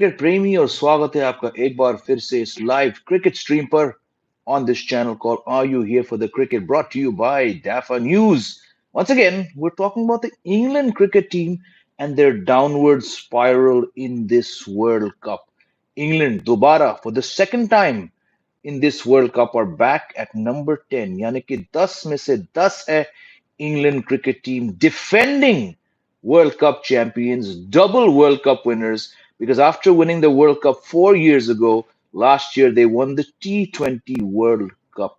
Cricket प्रेमी और स्वागत है आपका एक बार फिर से इस लाइव क्रिकेट स्ट्रीम पर on this channel called Are You Here for the Cricket, brought to you by DAFA News. Once again, we're talking about the England cricket team and their downward spiral in this World Cup. England, dobara, for the second time in this World Cup are back at number 10. यानी कि 10 में से 10 है England cricket team defending World Cup champions, double World Cup winners, because after winning the World Cup 4 years ago, last year they won the T20 World Cup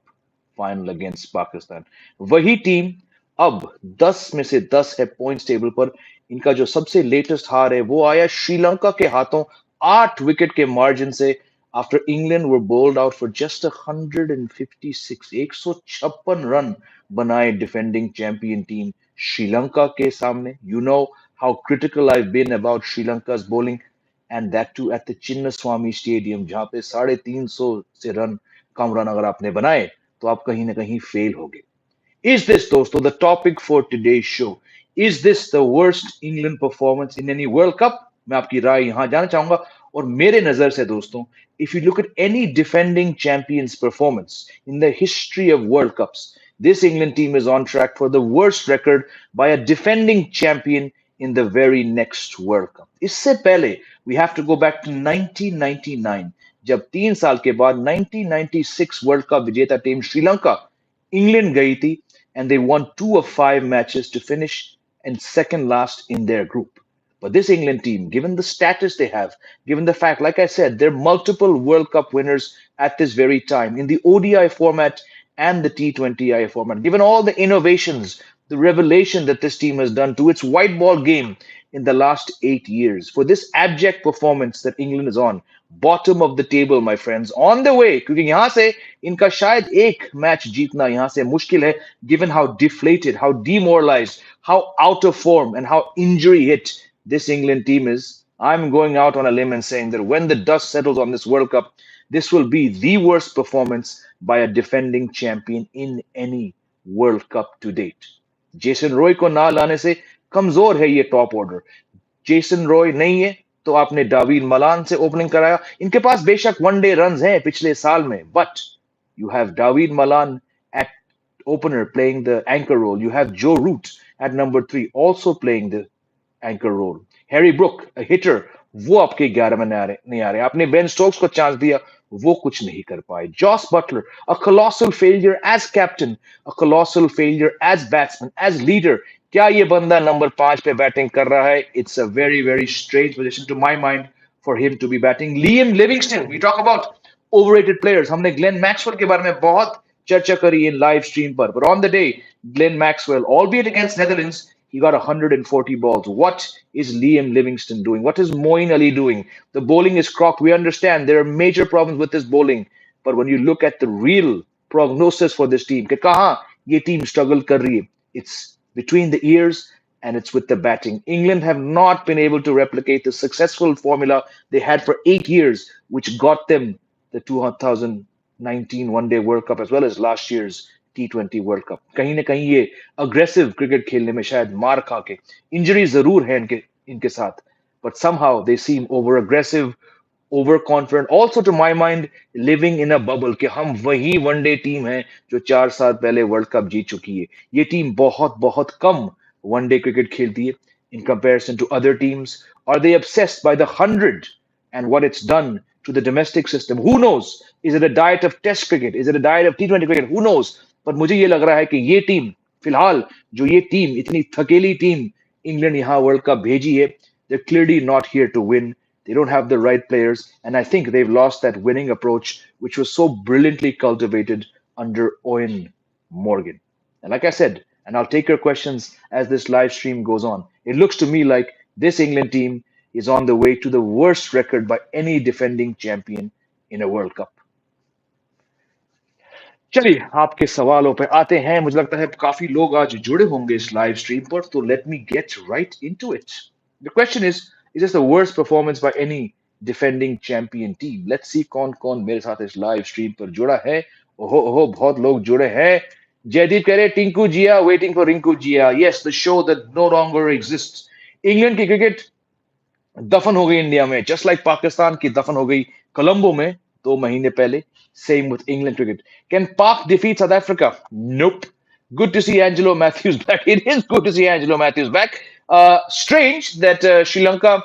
final against Pakistan. वही team अब 10 में से 10 है points table पर. इनका जो सबसे latest हार है वो आया श्रीलंका के हाथों 8 विकेट के मार्जिन से after England were bowled out for just 156 156 run बनाए डिफेंडिंग चैंपियन टीम श्रीलंका के सामने. You know how critical I've been about Sri Lanka's bowling, and that too at the Chinnaswamy Stadium, जहां पे 350 से रन कम run अगर आपने बनाए तो आप कहीं ना कहीं फेल हो गए. Is this, दोस्तों, the topic for today's show? Is this the worst England performance in any World Cup? मैं आपकी राय यहां जानना चाहूंगा. और मेरे नजर से दोस्तों, if you look at any defending champions performance in the history of World Cups, this England team is on track for the worst record by a defending champion in the very next World Cup. इससे पहले we have to go back to 1999, जब 3 साल के बाद 1996 world cup विजेता team Sri Lanka England गई थी, and they won 2 of 5 matches to finish and second last in their group. But this England team, given the status they have, given the fact, like I said, they're multiple World Cup winners at this very time in the ODI format and the T20I format, given all the innovations, the revelation that this team has done to its white ball game in the last 8 years, for this abject performance that England is on, bottom of the table, my friends, on the way, क्योंकि यहाँ से इनका शायद एक match जीतना यहाँ से मुश्किल है, given how deflated, how demoralized, how out of form, and how injury hit this England team is. I'm going out on a limb and saying that when the dust settles on this World Cup, this will be the worst performance by a defending champion in any World Cup to date. Jason Roy को ना लाने से कमजोर है ये top order. Jason Roy नहीं है तो आपने डावीड मलान से ओपनिंग कराया. इनके पास बेशक वनडे रन्स हैं पिछले साल में, but you have Dawid Malan at opener playing the anchor role. You have Joe Root at number 3 also playing the anchor role. Harry Brook, a hitter, वो आपके 11 में नहीं आ रहे. आपने बेन स्टोक्स को चांस दिया, वो कुछ नहीं कर पाए. Jos Buttler, a colossal failure as captain, a colossal failure as batsman, as leader. क्या ये बंदा नंबर 5 पे बैटिंग कर रहा है? It's a very very strange position to my mind for him to be batting. Liam Livingston, we talk about overrated players. हमने Glenn Maxwell के बारे में बहुत चर्चा करी in live stream पर. But on the day, Glenn Maxwell, albeit against Netherlands, he got 140 balls. What is Liam Livingston doing? What is Moeen Ali doing? The bowling is crocked. We understand there are major problems with this bowling. But when you look at the real prognosis for this team, कि कहाँ ये team struggle कर रही है, it's between the ears and it's with the batting. England have not been able to replicate the successful formula they had for 8 years, which got them the 2019 One Day World Cup as well as last year's T20 world cup. कहीं ना कहीं ये aggressive cricket खेलने में शायद मार खा के, इंजरी जरूर है इनके साथ, but somehow they seem over aggressive, over confident, also to my mind living in a bubble कि हम वही वनडे टीम है जो 4 साल पहले वर्ल्ड कप जीत चुकी है. ये टीम बहुत बहुत कम वनडे क्रिकेट खेलती है in comparison to other teams. Are they obsessed by the 100 and what it's done to the domestic system? Who knows? Is it a diet of test cricket? Is it a diet of T20 cricket? Who knows? पर मुझे ये लग रहा है कि ये team फिलहाल जो ये टीम इतनी थकेली टीम इंग्लैंड यहाँ वर्ल्ड कप भेजी है, they're clearly not here to win. They don't have the right players, and I think they've lost that winning approach which was so brilliantly cultivated under Owen Morgan. And like I said, and I'll take your questions as this live stream goes on, it looks to me like this England team is on the way to the worst record by any defending champion in a World Cup. चलिए आपके सवालों पे आते हैं. मुझे लगता है काफी लोग आज जुड़े होंगे इस लाइव स्ट्रीम पर, तो let me get right into it. The question is this the worst performance by any defending champion team? Let's see कौन कौन मेरे साथ इस लाइव स्ट्रीम पर जुड़ा है. ओहो ओहो, बहुत लोग जुड़े हैं. जयदीप कह रहे Tinku Jiya waiting for Rinku Jiya. Yes, the show that no longer exists. England की क्रिकेट दफन हो गई इंडिया में, जस्ट लाइक पाकिस्तान की दफन हो गई कोलंबो में 2 महीने पहले. Same with England cricket. Can Pak defeat South Africa? Nope. Good to see Angelo Matthews back. It is good to see Angelo Matthews back. Strange that Sri Lanka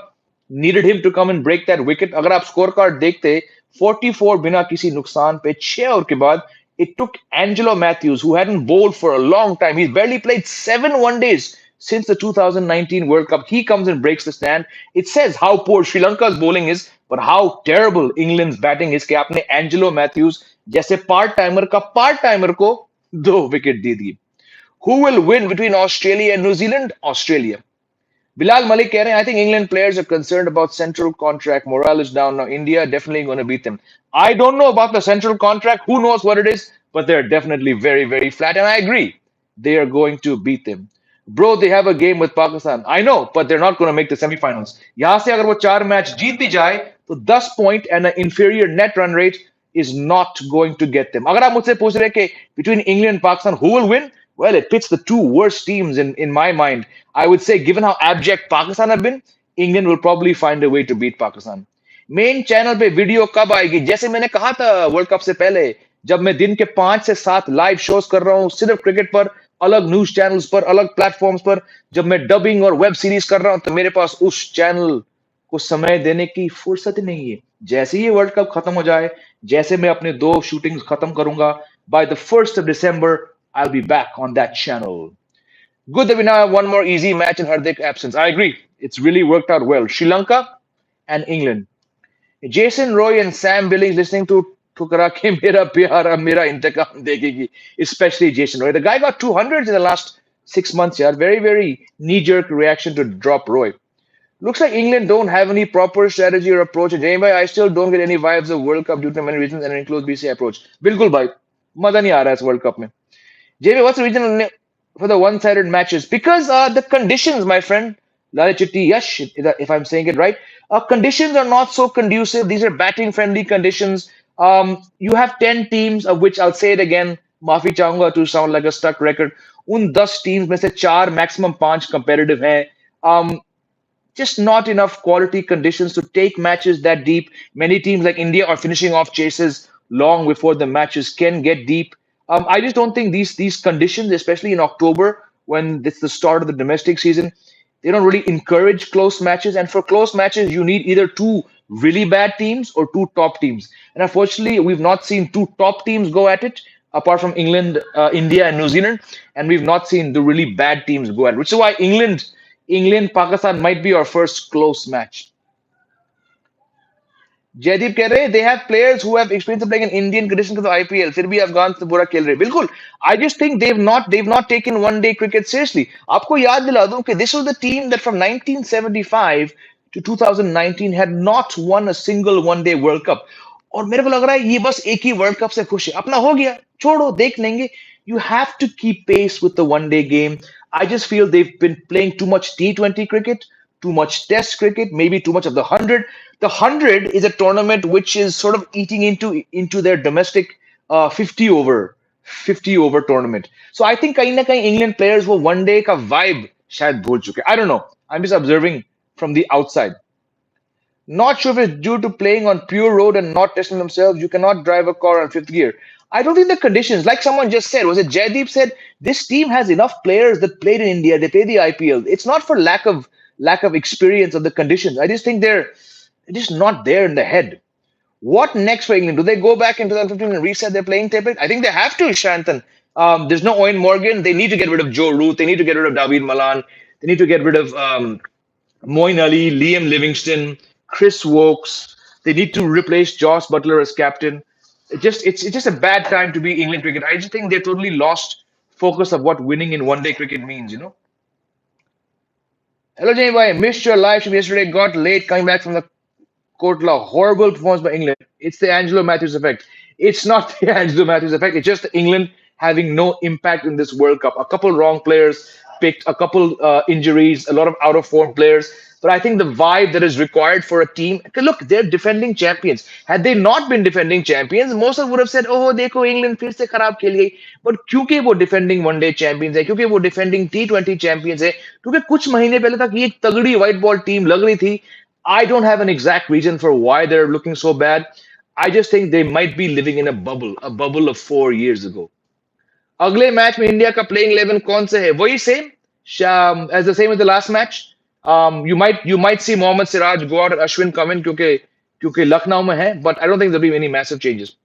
needed him to come and break that wicket. अगर आप score card देखते 44 बिना किसी नुकसान पे 6 over के बाद it took Angelo Matthews, who hadn't bowled for a long time. He's barely played 7 one days since the 2019 World Cup. He comes and breaks the stand. It says how poor Sri Lanka's bowling is, but how terrible England's batting is. कि आपने Angelo Matthews जैसे part timer को 2 wicket दे दिए. Who will win between Australia and New Zealand? Australia. Bilal Malik keh rahe hain, I think England players are concerned about central contract. Morale is down now. India definitely going to beat them. I don't know about the central contract. Who knows what it is? But they're definitely very, very flat. And I agree. They are going to beat them. Bro, they have a game with Pakistan. I know, but they're not going to make the semifinals. यहाँ से अगर वो 4 match जीत भी जाए तो 10 point and an inferior net run rate is not going to get them. अगर आप मुझसे पूछ रहे कि between England and Pakistan who will win, well, it pits the two worst teams in my mind. I would say, given how abject Pakistan have been, England will probably find a way to beat Pakistan. Main channel पे video कब आएगी? जैसे मैंने कहा था world cup से पहले, जब मैं दिन के 5 से 7 लाइव शोज कर रहा हूँ सिर्फ क्रिकेट पर, अलग न्यूज चैनल्स पर, अलग प्लेटफॉर्म्स पर, जब मैं डबिंग और वेब सीरीज कर रहा हूं तो मेरे पास उस चैनल को समय देने की फुर्सत नहीं है. जैसे ही वर्ल्ड कप खत्म हो जाए, जैसे मैं अपने 2 शूटिंग्स खत्म करूंगा, by the 1st of December I'll be back on that channel. Good that we now have one more easy match in Hardik absence. I agree. It's really worked out well. Sri Lanka and England. Jason Roy and Sam Billings listening to Tukara ke mera pyara mera intakam dekhegi, especially Jason Roy. The guy got 200s in the last 6 months. Yeah, very, very knee-jerk reaction to drop Roy. Looks like England don't have any proper strategy or approach. Jay bhai, I still don't get any vibes of World Cup due to many reasons and an enclosed BC approach. Bilkul bhai, मजा नहीं आ रहा है इस world cup में. JB, what's the reason for the one-sided matches? Because the conditions, my friend, Lalichitti Yash, if I'm saying it right, conditions are not so conducive. These are batting-friendly conditions. You have 10 teams, of which I'll say it again, माफी चाहूंगा to sound like a stuck record. उन 10 teams में से 4 maximum 5 competitive हैं. Just not enough quality conditions to take matches that deep. Many teams like India are finishing off chases long before the matches can get deep. I just don't think these conditions, especially in October when it's the start of the domestic season, they don't really encourage close matches. And for close matches, you need either two really bad teams or two top teams. And unfortunately, we've not seen two top teams go at it, apart from England, India, and New Zealand. And we've not seen the really bad teams go at it, which is why Pakistan might be our first close match. Jaideep कह रहे they have players who have experience of playing in Indian conditions for the IPL फिर भी अफगान से बुरा खेल रहे बिल्कुल. I just think they've not taken one day cricket seriously. आपको याद दिला दूं कि this was the team that from 1975 to 2019 had not won a single one day World Cup. और मेरे को लग रहा है ये बस एक ही वर्ल्ड कप से खुश है. अपना हो गया, छोड़ो, देख लेंगे. You have to keep pace with the one day game. I just feel they've been playing too much T20 cricket, too much test cricket, maybe too much of the 100. The 100 is a tournament which is sort of eating into their domestic 50 over tournament. So I think कहीं ना कहीं England players वो one day का vibe शायद भूल चुके. I don't know. I'm just observing from the outside. Not sure if it's due to playing on pure road and not testing themselves. You cannot drive a car on fifth gear. I don't think the conditions, like someone just said, was it Jaydeep said, this team has enough players that played in India. They play the IPL. It's not for lack of experience of the conditions. I just think they're just not there in the head. What next for England? Do they go back in 2015 and reset their playing template? I think they have to, Shantan. There's no Owen Morgan. They need to get rid of Joe Root. They need to get rid of David Malan. They need to get rid of Moeen Ali, Liam Livingston, Chris Wokes. They need to replace Joss Butler as captain. It's just a bad time to be England cricket. I just think they totally lost focus of what winning in one day cricket means. Hello, Jay Bhai. Missed your live stream yesterday. Got late coming back from the Kotla. Horrible performance by England. It's the Angelo Matthews effect. It's not the Angelo Matthews effect. It's just England having no impact in this World Cup. A couple wrong players picked, a couple injuries, a lot of out of form players. But I think the vibe that is required for a team. Look, they're defending champions. Had they not been defending champions, most of them would have said, "Oh, देखो England फिर से खराब खेल गई." But क्योंकि वो defending one day champions है, क्योंकि वो defending T20 champions है, क्योंकि कुछ महीने पहले तक ये एक तगड़ी white ball team लग रही थी. I don't have an exact reason for why they're looking so bad. I just think they might be living in a bubble of 4 years ago. अगले मैच में इंडिया का प्लेइंग 11 कौन से है वही same as the same as the last match. You might see Mohammad Siraj go out and Ashwin come in क्योंकि लखनऊ में है, but I don't think there'll be any massive changes.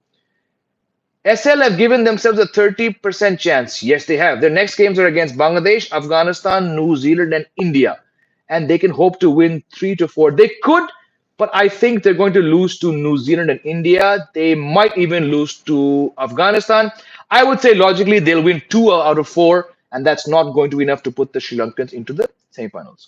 SL have given themselves a 30% chance. Yes, they have. Their next games are against Bangladesh, Afghanistan, New Zealand, and India. And they can hope to win 3 to 4. They could, but I think they're going to lose to New Zealand and India. They might even lose to Afghanistan. I would say logically they'll win 2 out of 4, and that's not going to be enough to put the Sri Lankans into the semifinals.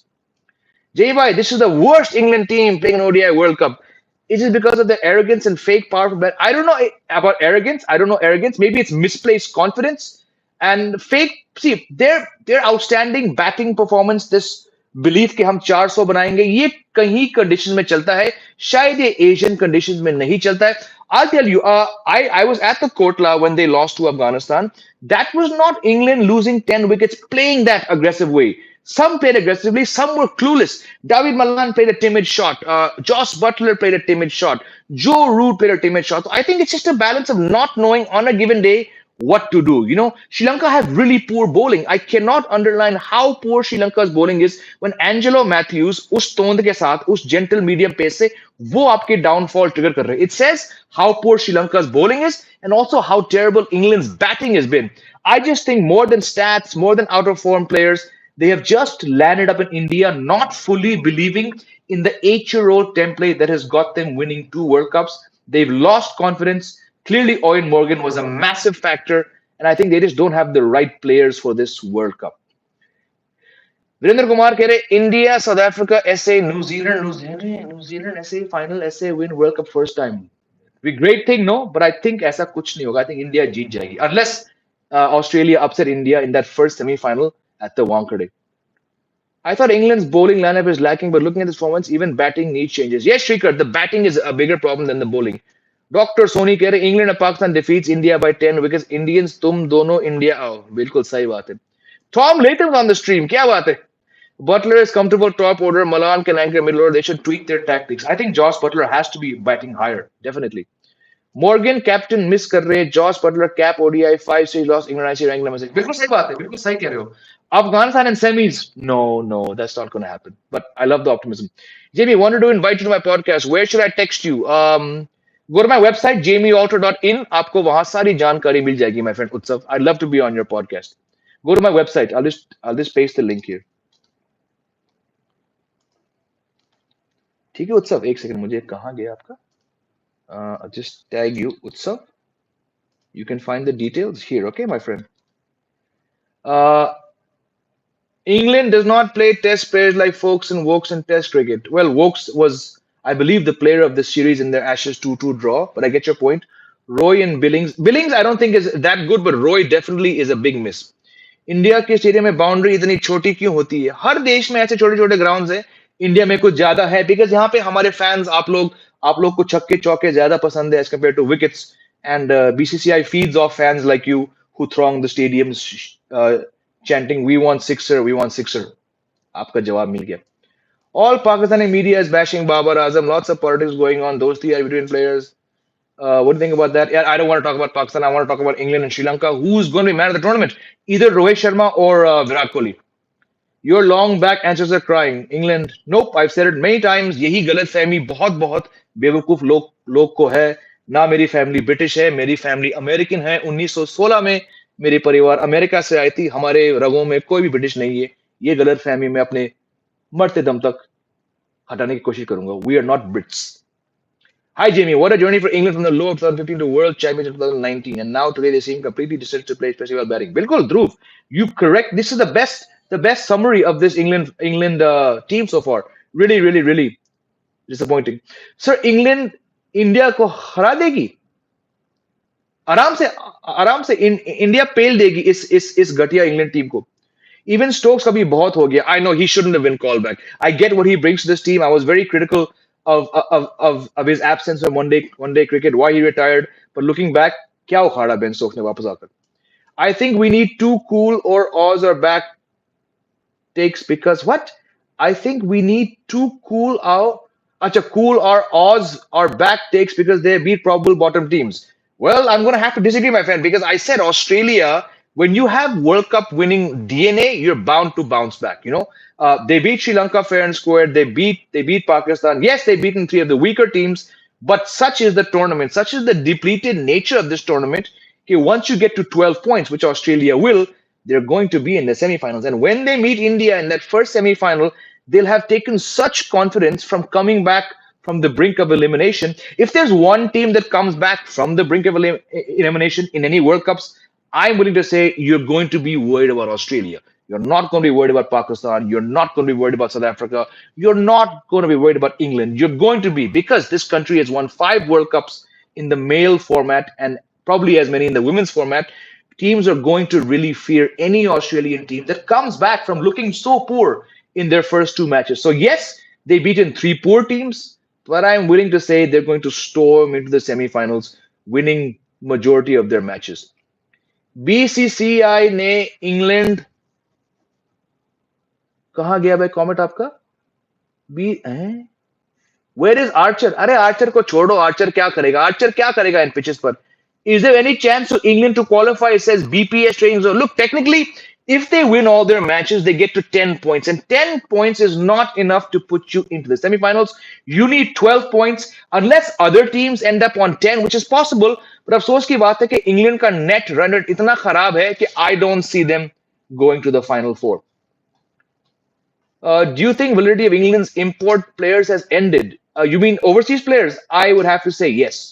Jay Bhai, this is the worst England team playing an ODI World Cup. Is it because of the arrogance and fake power? But I don't know about arrogance. I don't know arrogance. Maybe it's misplaced confidence and fake. See, their outstanding batting performance, this belief कि हम 400 बनाएंगे, ये कहीं conditions में चलता है. शायद ये Asian conditions में नहीं चलता है. I'll tell you, I was at the Kotla when they lost to Afghanistan. That was not England losing 10 wickets playing that aggressive way. Some played aggressively, some were clueless. David Malan played a timid shot. Joss Butler played a timid shot. Joe Root played a timid shot. So I think it's just a balance of not knowing on a given day what to do. Sri Lanka have really poor bowling. I cannot underline how poor Sri Lanka's bowling is when Angelo Matthews, उस तोंद के साथ, उस gentle medium pace से, वो आपके downfall trigger कर रहे. It says how poor Sri Lanka's bowling is and also how terrible England's batting has been. I just think more than stats, more than out of form players, they have just landed up in India, not fully believing in the 8-year-old template that has got them winning 2 World Cups. They've lost confidence. Clearly, Owen Morgan was a massive factor, and I think they just don't have the right players for this World Cup. Virendra Kumar keh rahe, India, South Africa, SA, New Zealand, SA final, SA win World Cup first time. We great thing, no, but I think ऐसा कुछ नहीं होगा. I think India जीत जाएगी unless Australia upset India in that first semi-final at the Wankhede. I thought England's bowling lineup is lacking, but looking at this performance, even batting needs changes. Yes, Shrikar, the batting is a bigger problem than the bowling. Dr. Soni कह रहे England and Pakistan defeats India by 10 because Indians तुम दोनों India आओ. बिल्कुल सही बात है. Tom Latham's on the stream. क्या बात है? Butler is comfortable top order. Malan can anchor middle order. They should tweak their tactics. I think Josh Butler has to be batting higher, definitely. Morgan captain miss कर रहे. Josh Butler cap ODI 5 series loss England IC rank number 6. बिल्कुल सही बात है. बिल्कुल सही कह रहे हो. Afghanistan and semis. No, that's not going to happen. But I love the optimism. Jamie, wanted to invite you to my podcast. Where should I text you? Go to my website, jamiealter.in. आपको वहां सारी जानकारी मिल जाएगी, my friend Utsav. I'd love to be on your podcast. Go to my website. I'll just paste the link here. ठीक है उत्सव, एक second, मुझे कहाँ गया आपका? I'll just tag you, Utsav. You can find the details here, okay, my friend. Uh, England does not play test players like Folks and Wokes in test cricket. Well, Wokes was, I believe, the player of the series in their Ashes 2-2 draw, but I get your point. Roy and Billings. Billings, I don't think is that good, but Roy definitely is a big miss. India के stadium में boundary इतनी छोटी क्यों होती है? हर देश में ऐसे छोटे छोटे ग्राउंड्स हैं. इंडिया में कुछ ज्यादा है बिकॉज यहाँ पे हमारे फैंस, आप लोग को छक्के चौके ज्यादा पसंद है as compare to wickets. And BCCI feeds off fans like you who throng the stadiums chanting we want sixer, we want sixer. आपका जवाब मिल गया. All Pakistani media is bashing Babar Azam. Lots of politics going on. Those three are between players. What do you think about that? Yeah, I don't want to talk about Pakistan. I want to talk about England and Sri Lanka. Who's going to be man of the tournament? Either Rohit Sharma or Virat Kohli. Your long back answers are crying. England, nope. I've said it many times. यही गलत फहमी बहुत बहुत बेवकूफ लोग को है. ना मेरी फैमिली ब्रिटिश है, मेरी फैमिली अमेरिकन है. 1916 में मेरे परिवार अमेरिका से आई थी. हमारे रगों में कोई भी ब्रिटिश नहीं है. ये गलत फहमी मैं अपने मरते दम तक हटाने की कोशिश करूंगा. We are not Brits. Hi Jamie, what a journey for England from the low of 2015 to World Championship 2019, and now today they seem completely decided to play especially well batting. Bilkul, Dhruv, you correct. This is the best summary of this England team so far. Really, really, really disappointing. Sir, England India को हरा देगी आराम से India पेल देगी इस घटिया England team को. Even Stokes kabhi bahut ho gaya. I know he shouldn't have been called back. I get what he brings to this team. I was very critical of his absence from one day cricket, why he retired. But looking back, kya ukhada Ben Stokes ne wapas aakar. I think we need two cool or Oz or back takes because what? I think we need two cool out. Acha, cool or Oz or back takes because they beat probable bottom teams. Well, I'm going to have to disagree, my friend, because I said Australia, when you have World Cup winning DNA, you're bound to bounce back. They beat Sri Lanka fair and square. They beat Pakistan. Yes, they beaten three of the weaker teams, but such is the tournament. Such is the depleted nature of this tournament. Okay, once you get to 12 points, which Australia will, they're going to be in the semifinals. And when they meet India in that first semifinal, they'll have taken such confidence from coming back from the brink of elimination. If there's one team that comes back from the brink of elimination in any World Cups, I'm willing to say you're going to be worried about Australia. You're not going to be worried about Pakistan. You're not going to be worried about South Africa. You're not going to be worried about England. You're going to be, because this country has won 5 World Cups in the male format and probably as many in the women's format. Teams are going to really fear any Australian team that comes back from looking so poor in their first 2 matches. So, yes, they beaten 3 poor teams, but I'm willing to say they're going to storm into the semifinals, winning majority of their matches. BCCI ने England कहाँ गया भाई comment आपका B where is Archer अरे Archer को छोड़ो Archer क्या करेगा इन पिचेस पर is there any chance for England to qualify? It says BPS ratings. Look, technically, if they win all their matches, they get to 10 points. And 10 points is not enough to put you into the semifinals. You need 12 points, unless other teams end up on 10, which is possible. But अफसोस की बात है कि England का net run rate इतना खराब है कि I don't see them going to the final four. Do you think validity of England's import players has ended? You mean overseas players? I would have to say yes.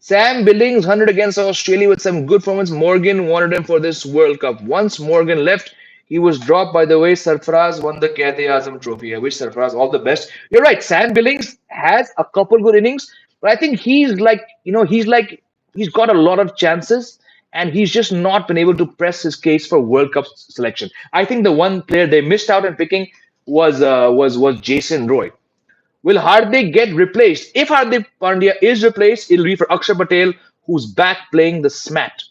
Sam Billings 100 against Australia with some good performance. Morgan wanted him for this World Cup. Once Morgan left, he was dropped. By the way, Sarfraz won the Kehte Azam Trophy. I wish Sarfraz all the best. You're right. Sam Billings has a couple good innings, but I think he's got a lot of chances, and he's just not been able to press his case for World Cup selection. I think the one player they missed out on picking was Jason Roy. Will Hardik get replaced? If Hardik Pandya is replaced, it'll be for Akshar Patel, who's back playing the smat.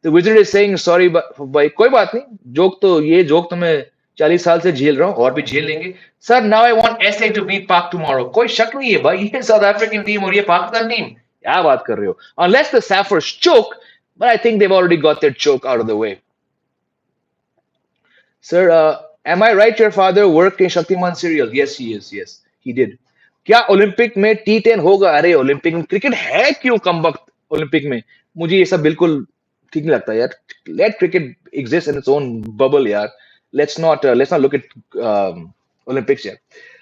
The wizard is saying sorry, but भाई कोई बात नहीं joke तो मैं 40 साल से झेल रहा हूँ और भी झेल लेंगे sir now I want SA to beat Pak tomorrow कोई शक नहीं है भाई ये साउथ अफ्रीकन टीम और ये पाकिस्तान टीम क्या बात कर रहे हो unless the Saffers choke but I think they've already got their choke out of the way. Sir, am I right your father worked in Shaktiman serial? Yes he is. Yes he did. क्या Olympic में T10 होगा अरे Olympic में cricket है क्यों कम वक्त Olympic में मुझे ये सब बिल्कुल ठीक नहीं लगता यार let cricket exist in its own bubble यार let's not look at Olympics यार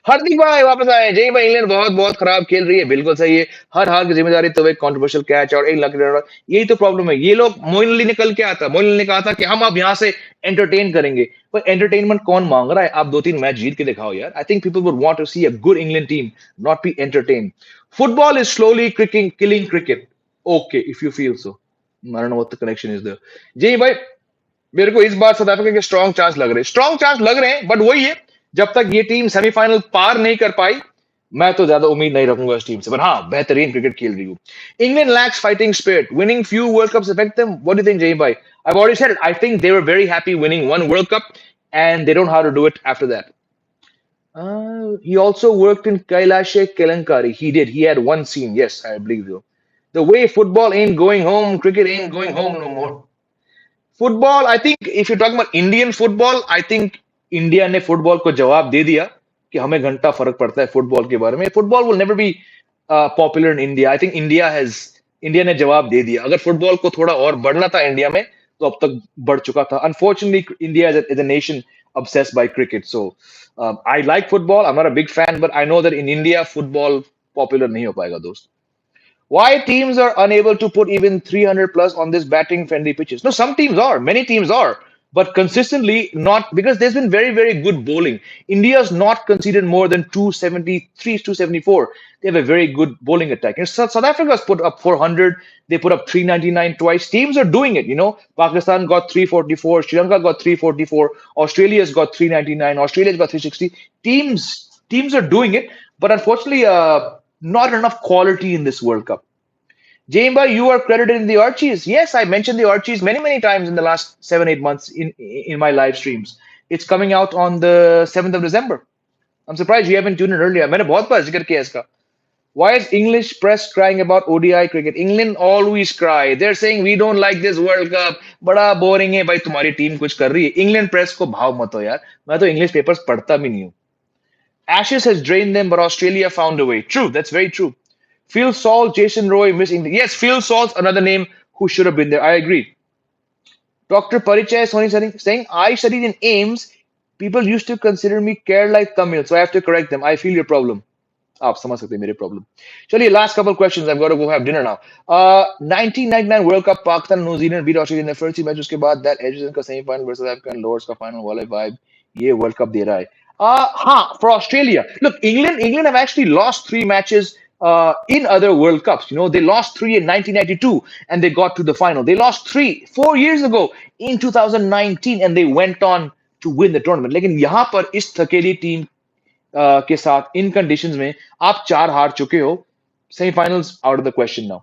हार्दिक भाई वापस आए जय भाई इंग्लैंड बहुत बहुत खराब खेल रही है बिल्कुल सही है हर हार की जिम्मेदारी तो एक कंट्रोवर्शियल कैच और एक लक यही तो प्रॉब्लम है ये लोग मोइन अली ने कल क्या था मोइन अली ने कहा था कि हम अब यहाँ से एंटरटेन करेंगे पर एंटरटेनमेंट कौन मांग रहा है आप 2-3 मैच जीत के दिखाओ यार I think people would want to see a good England team not be entertain football is slowly killing cricket okay if you feel so I don't know what the connection is there. जी भाई मेरे को इस बार South Africa के strong chance लग रहे हैं बट वही है जब तक ये टीम सेमीफाइनल पार नहीं कर पाई मैं तो ज्यादा उम्मीद नहीं रखूंगा इस टीम से पर हाँ बेहतरीन क्रिकेट खेल रही हूँ England lakhs fighting spirit winning few world cups affect them what do you think जय भाई I've already said it I think they were very happy winning one World Cup and they don't know how to do it after that. He also worked in Kailashe Kelankari. He did. He had one scene. Yes, I believe you. The way football ain't going home, cricket ain't going home no more. Football, I think, if you're talking about Indian football, I think India ने football को जवाब दे दिया कि हमें घंटा फर्क पड़ता है football के बारे में. Football will never be popular in India. I think India ने जवाब दे दिया. अगर football को थोड़ा और बढ़ना था इंडिया में तो अब तक बढ़ चुका था. Unfortunately, India is a nation obsessed by cricket. So I like football. I'm not a big fan, but I know that in India football popular नहीं हो पाएगा दोस्त. Why teams are unable to put even 300 plus on this batting friendly pitches? No, some teams are, many teams are, but consistently not because there's been very, very good bowling. India's not conceded more than 273, 274. They have a very good bowling attack. And South Africa's put up 400. They put up 399 twice. Teams are doing it, Pakistan got 344. Sri Lanka got 344. Australia's got 399. Australia's got 360. Teams are doing it, but unfortunately, not enough quality in this World Cup. Jaimba, you are credited in the Archies. Yes, I mentioned the Archies many, many times in the last 7-8 months in my live streams. It's coming out on the 7th of December. I'm surprised you haven't tuned in earlier. मैंने बहुत बार जिक्र किया इसका. Why is English press crying about ODI cricket? England always cry. They're saying we don't like this World Cup. बड़ा boring है भाई तुम्हारी team कुछ कर रही है. England press को भाव मत हो यार. मैं तो English papers पढ़ता भी नहीं हूँ. Ashes has drained them, but Australia found a way. True, that's very true. Phil Saul, Jason Roy, missing. Yes, Phil Saul's another name who should have been there. I agree. Dr. Parichay Soni saying, I studied in Ames. People used to consider me Kerala Tamil, so I have to correct them. I feel your problem. आप समझ सकते हैं मेरे problem. चलिए last couple questions. I am gonna go have dinner now. 1999 World Cup Pakistan New Zealand beat Australia in the first match. उसके बाद that एजिसन का सेमीफाइनल वर्सेस अफगान लॉर्ड्स का फाइनल वाला वाइब ये वर्ल्ड कप दे रहा है. हाँ, for Australia. Look, England have actually lost three matches in other World Cups. You know, they lost three in 1992 and they got to the final. They lost three 4 years ago in 2019 and they went on to win the tournament. लेकिन यहाँ पर इस थकेली team के साथ इन conditions में आप चार हार चुके हो. Semifinals out of the question now.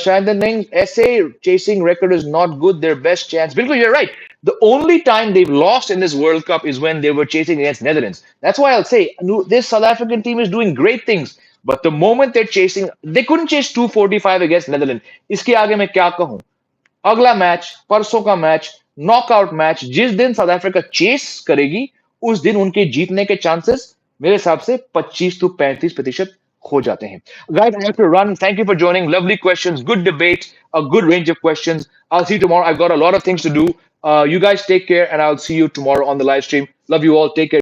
शायद नहीं. ऐसे chasing record is not good. Their best chance. बिल्कुल, you're right. The only time they've lost in this World Cup is when they were chasing against Netherlands. That's why I'll say this South African team is doing great things. But the moment they're chasing, they couldn't chase 245 against Netherlands. इसके आगे मैं क्या कहूं? अगला match, परसों का match, knockout match, जिस दिन साउथ अफ्रीका चेस करेगी उस दिन उनके जीतने के चांसेस मेरे हिसाब से 25 to 35% हो जाते हैं. Guys, I have to run. Thank you for joining. Lovely questions, good debate, a good range of questions. I'll see you tomorrow. I've got a lot of things to do. You guys take care, and I'll see you tomorrow on the live stream. Love you all. Take care.